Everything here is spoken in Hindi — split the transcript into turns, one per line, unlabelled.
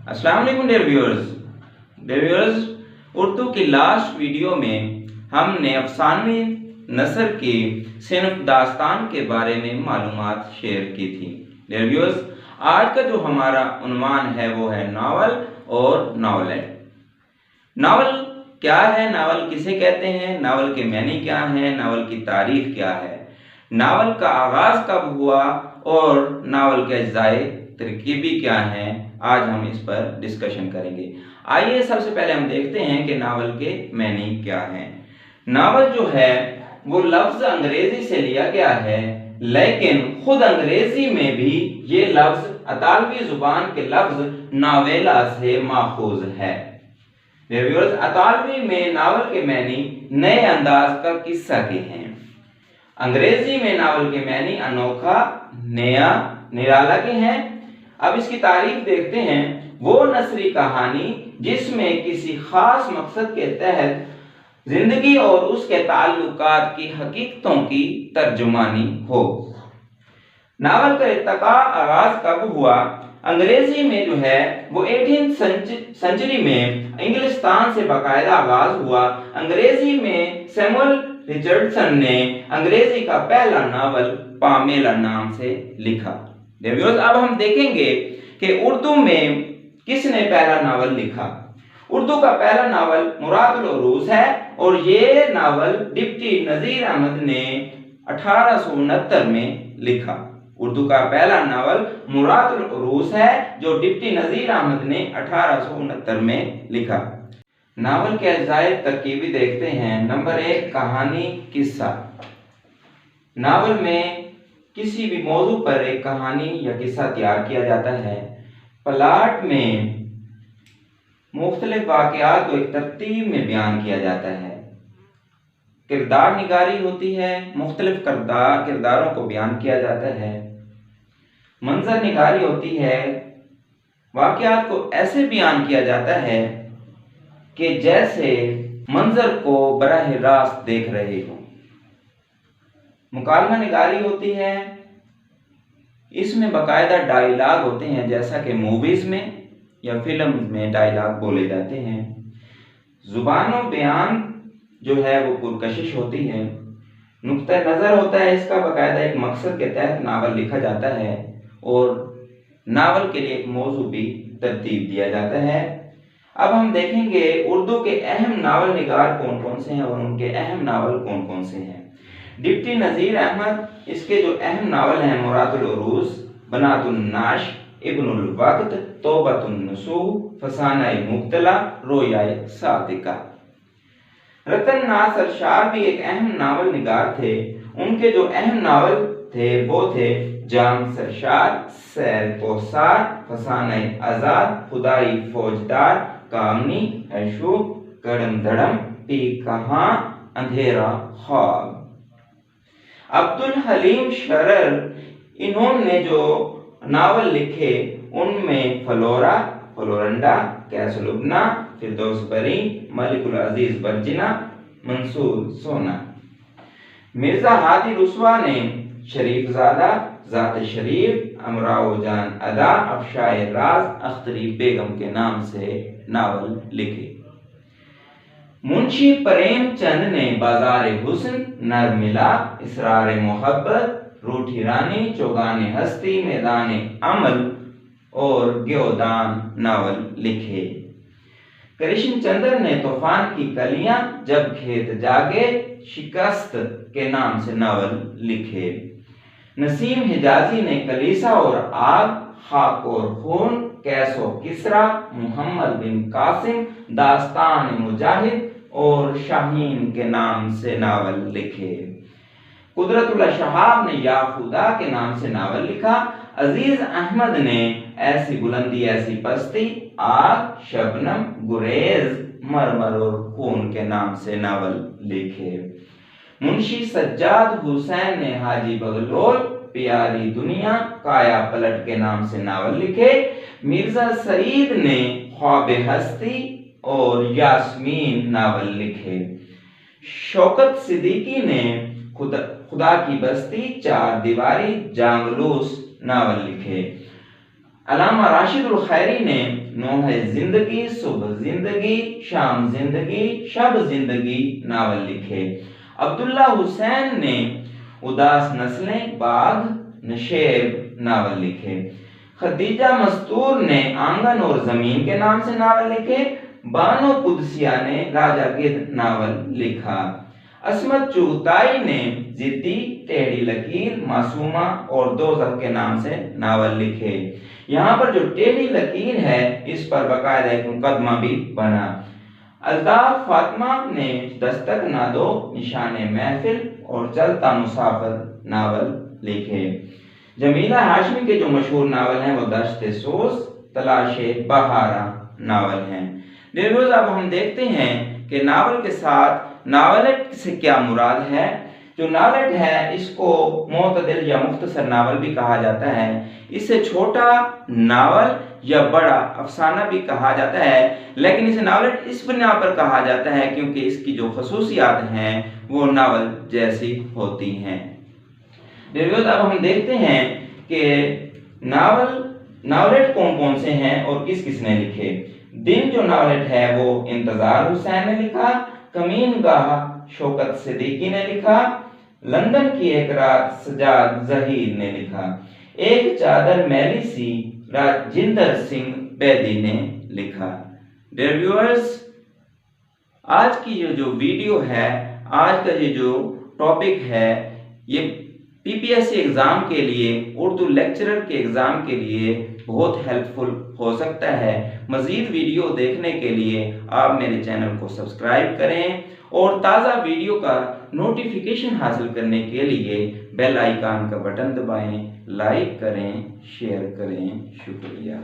अस्सलाम वालेकुम डियर व्यूअर्स, उर्दू की लास्ट वीडियो में हमने अफसानवी नसर की सिनफ दास्तान के बारे में मालूमात शेयर की थी। डियर व्यूअर्स, आज का जो हमारा उन्वान है वो है नावल और नावलेट। नावल क्या है, नावल किसे कहते हैं, नावल के मानी क्या हैं, नावल की तारीफ क्या है, नावल का आगाज कब हुआ और नावल के अज्जाए तरकीबी क्या हैं, आज हम इस पर डिस्कशन करेंगे। आइए सबसे पहले हम देखते हैं कि नावल के मानी क्या हैं। नावल जो है वो लफ्ज अंग्रेजी से लिया गया है, लेकिन खुद अंग्रेजी में भी ये लफ्ज अतालवी जुबान के लफ्ज नावेला से माखूज है। अतालवी में नावल के मानी नए अंदाज का किस्सा के हैं। अंग्रेजी में नावल के मानी अनोखा, नया, निराला के हैं। अब इसकी तारीफ देखते हैं। वो नसरी कहानी जिसमें किसी खास मकसद के तहत जिंदगी और उसके ताल्लुकात की हकीकतों की तर्जुमानी हो। नावल का इर्तिका आगाज कब हुआ? अंग्रेजी में जो है वो 18th सेंचुरी में इंग्लिस्तान से बाकायदा आगाज हुआ। अंग्रेजी में सैमुअल रिचर्डसन ने अंग्रेजी का पहला नावल पामेला नाम से लिखा। अब हम देखेंगे कि उर्दू में किसने पहला नावल लिखा। उर्दू का पहला नावल मुरादुल उरूस है और ये नावल डिप्टी नजीर अहमद ने 1869 में लिखा। उर्दू का पहला नावल मुरादुल उरूस है जो डिप्टी नजीर अहमद ने 1869 में लिखा। नावल के अज्जाए तरकीबी देखते हैं। नंबर 1, कहानी किस्सा। नावल में किसी भी मौजू पर एक कहानी या किस्सा तैयार किया जाता है। प्लॉट में मुख्तलिफ वाक़यात को एक तरतीब में बयान किया जाता है। किरदार निगारी होती है, मुख्तलिफ किरदारों को बयान किया जाता है। मंजर निगारी होती है, वाक़यात को ऐसे बयान किया जाता है कि जैसे मंजर को बराह रास्त देख रहे हो। मुकालमा निगारी होती है, इसमें बाकायदा डायलॉग होते हैं, जैसा कि मूवीज में या फिल्म में डायलॉग बोले जाते हैं। जुबानो बयान जो है वो पुरकशिश होती है। नुक्ता नज़र होता है, इसका बाकायदा एक मकसद के तहत नावल लिखा जाता है और नावल के लिए एक मौजू भी तरतीब दिया जाता है। अब हम देखेंगे उर्दू के अहम नावल निगार कौन कौन से हैं और उनके अहम नावल कौन कौन से हैं। डिप्टी नजीर अहमद, इसके जो अहम नावल हैं मुरादुल उरूस, बनातुन नाश, इब्नुल वक्त, तौबतुन नसूह, फसाना मुब्तला, रोयाए सादिका। रतन नासर शाह भी एक अहम नावल निगार थे। उनके जो अहम नावल थे वो थे जाम सरशार, सैर कोसार, फसाना आजाद, खुदाई फौजदार, कामनी, अशूक, कड़म धड़म, पी कहां, अंधेरा ख्वाब। अब्दुल हलीम शरर, इन्होंने जो नावल लिखे उनमें फलोरा, फ्लोरंडा, कैसलुबना, फिरदौस बरी, मलिकुल अजीज बर्जिना, मंसूर सोना। मिर्जा हादी रुस्वा ने शरीफजादा, जात शरीफ, अमराओ जान अदा, अफशाए राज, अख्तरी बेगम के नाम से नावल लिखे। मुंशी प्रेमचंद ने बाजार हुस्न, नरमिला, इसरार मोहब्बत, रूठी रानी, चौगाने हस्ती, मैदान अमल और ग्योदान नावल लिखे। कृष्ण चंद्र ने तूफान की कलियां, जब खेत जागे, शिकस्त के नाम से नावल लिखे। नसीम हिजाजी ने कलीसा और आग, खाक और खून, कैसो किसरा, मोहम्मद बिन कासिम, दास्तान मुजाहिद और शाहीन के नाम से नावल लिखे। कुदरतुल्लाह शहाब ने या खुदा के नाम से नावल लिखा। अजीज अहमद ने ऐसी बुलंदी ऐसी पस्ती, आग, शबनम, गुरेज, मरमर और खून के नाम से नावल लिखे। मुंशी सज्जाद हुसैन ने हाजी बगलोल, प्यारी दुनिया, काया पलट के नाम से नावल लिखे। मिर्जा सईद ने ख्वाब हस्ती और यास्मीन नावल लिखे। शौकत सिद्दीकी ने खुदा की बस्ती, चार दीवारी, जांगलूस नावल लिखे। अल्लामा राशिदुल खैरी ने नूह जिंदगी, सुबह जिंदगी, शाम जिंदगी, शब जिंदगी नावल लिखे। अब्दुल्ला हुसैन ने उदास नस्लें, बाग, नशेब नावल लिखे। खदीजा मस्तूर ने आंगन और जमीन के नाम से नावल लिखे। बानो कुदसिया ने राजा गिद्ध नावल लिखा। असमत चुगताई ने जिद्दी, टेढ़ी लकीर, मासूमा और दोज़ख के नाम से नावल लिखे। यहाँ पर जो टेढ़ी लकीर है इस पर बाकायदा एक मुकदमा भी बना। अल्ताफ फातिमा ने दस्तक ना दो, निशाने महफिल और चलता मुसाफिर नावल लिखे। जमीला हाशमी के जो मशहूर नावल हैं वो दश्ते सोस, तलाशे बहारा नावल हैं। डियर, अब हम देखते हैं कि नावल के साथ नावलेट से क्या मुराद है। जो नावलेट है इसको मोतदिल या मुख्तसर नावल भी कहा जाता है। इसे छोटा नावल या बड़ा अफसाना भी कहा जाता है, लेकिन इसे नावलेट इस बिना पर कहा जाता है क्योंकि इसकी जो खसूसियात हैं वो नावल जैसी होती हैं। अब हम देखते हैं कि नावलेट कौन कौन से हैं और किस किस ने लिखे। दिन जो नावलेट है वो इंतजार हुसैन ने लिखा। कमीन गाह शौकत सिद्दीकी ने लिखा। लंदन की एक रात सजाद जहीर ने लिखा। एक चादर मैली सी राजिंदर सिंह बेदी ने लिखा। डियर व्यूअर्स, आज की जो वीडियो है, आज का ये जो टॉपिक है, ये पीपीएससी एग्जाम के लिए, उर्दू लेक्चरर के एग्जाम के लिए बहुत हेल्पफुल हो सकता है। मजीद वीडियो देखने के लिए आप मेरे चैनल को सब्सक्राइब करें और ताज़ा वीडियो का नोटिफिकेशन हासिल करने के लिए बेल आइकन का बटन दबाएं, लाइक करें, शेयर करें। शुक्रिया।